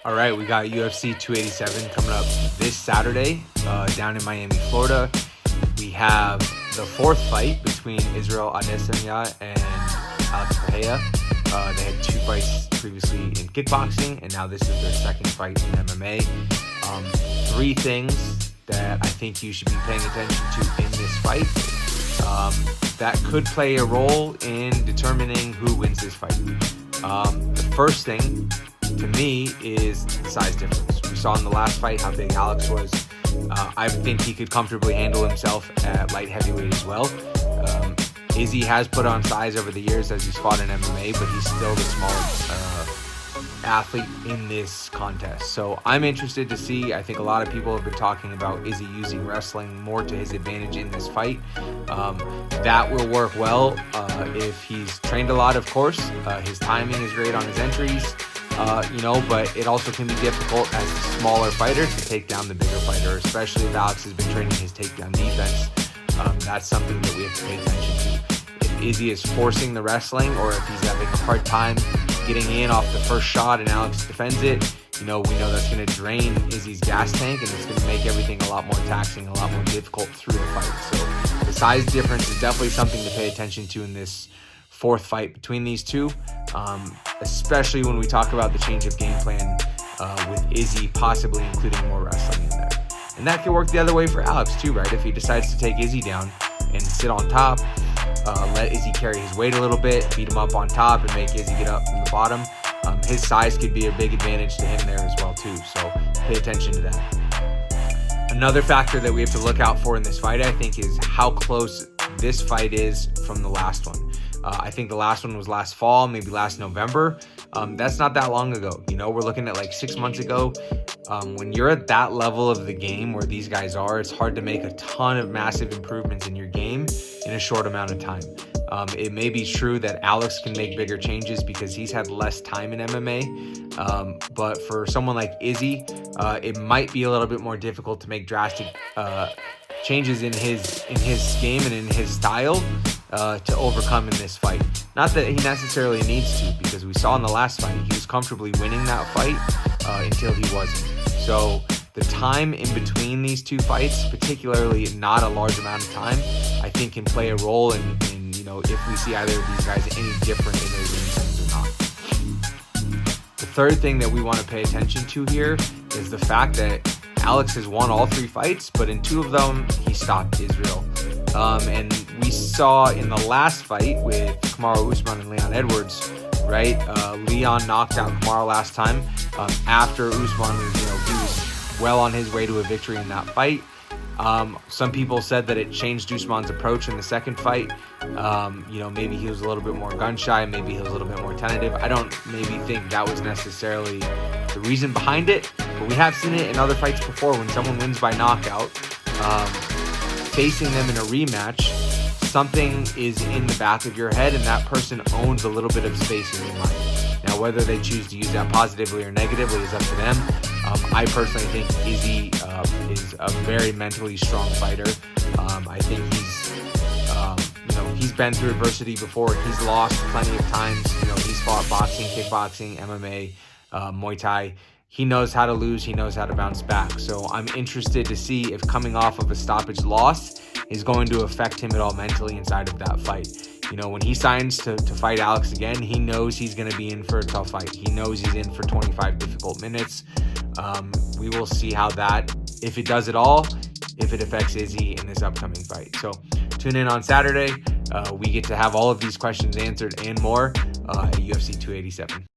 All right, we got UFC 287 coming up this Saturday down in Miami, Florida. We have the fourth fight between Israel Adesanya and Alex Pereira. They had two fights previously in kickboxing, and now this is their second fight in MMA. Three things that I think you should be paying attention to in this fight that could play a role in determining who wins this fight. The first thing to me is the size difference. We saw in the last fight how big Alex was. I think he could comfortably handle himself at light heavyweight as well. Izzy has put on size over the years as he's fought in MMA, but he's still the smaller athlete in this contest. So I'm interested to see. I think a lot of people have been talking about Izzy using wrestling more to his advantage in this fight. That will work well if he's trained a lot, of course. His timing is great on his entries. But it also can be difficult as a smaller fighter to take down the bigger fighter, especially if Alex has been training his takedown defense. That's something that we have to pay attention to. If Izzy is forcing the wrestling, or if he's having a hard time getting in off the first shot and Alex defends it, we know that's going to drain Izzy's gas tank, and it's going to make everything a lot more taxing, a lot more difficult through the fight. So the size difference is definitely something to pay attention to in this fourth fight between these two, especially when we talk about the change of game plan with Izzy possibly including more wrestling in there. And that can work the other way for Alex too, right? If he decides to take Izzy down and sit on top, let Izzy carry his weight a little bit, beat him up on top, and make Izzy get up from the bottom, his size could be a big advantage to him there as well too. So pay attention to that. Another factor that we have to look out for in this fight, I think, is how close this fight is from the last one. I think the last one was last fall, maybe last November. That's not that long ago. We're looking at like 6 months ago. When you're at that level of the game where these guys are, it's hard to make a ton of massive improvements in your game in a short amount of time. It may be true that Alex can make bigger changes because he's had less time in MMA. But for someone like Izzy, it might be a little bit more difficult to make drastic changes in his game and in his style to overcome in this fight. Not that he necessarily needs to, because we saw in the last fight he was comfortably winning that fight until he wasn't. So the time in between these two fights, particularly not a large amount of time, I think can play a role in if we see either of these guys any different in their game plans or not. The third thing that we want to pay attention to here is the fact that Alex has won all three fights, but in two of them he stopped Israel. And we saw in the last fight with Kamaru Usman and Leon Edwards, right? Leon knocked out Kamaru last time after Usman was, he was well on his way to a victory in that fight. Some people said that it changed Usman's approach in the second fight. Maybe he was a little bit more gun shy, maybe he was a little bit more tentative. I don't maybe think that was necessarily the reason behind it, but we have seen it in other fights before when someone wins by knockout. Facing them in a rematch, something is in the back of your head and that person owns a little bit of space in your mind. Now, whether they choose to use that positively or negatively is up to them. I personally think Izzy is a very mentally strong fighter. I think he's been through adversity before. He's lost plenty of times. He's fought boxing, kickboxing, MMA, Muay Thai. He knows how to lose. He knows how to bounce back. So I'm interested to see if coming off of a stoppage loss is going to affect him at all mentally inside of that fight. When he signs to fight Alex again, he knows he's going to be in for a tough fight. He knows he's in for 25 difficult minutes. We will see how that, if it does at all, if it affects Izzy in this upcoming fight. So tune in on Saturday. We get to have all of these questions answered and more at UFC 287.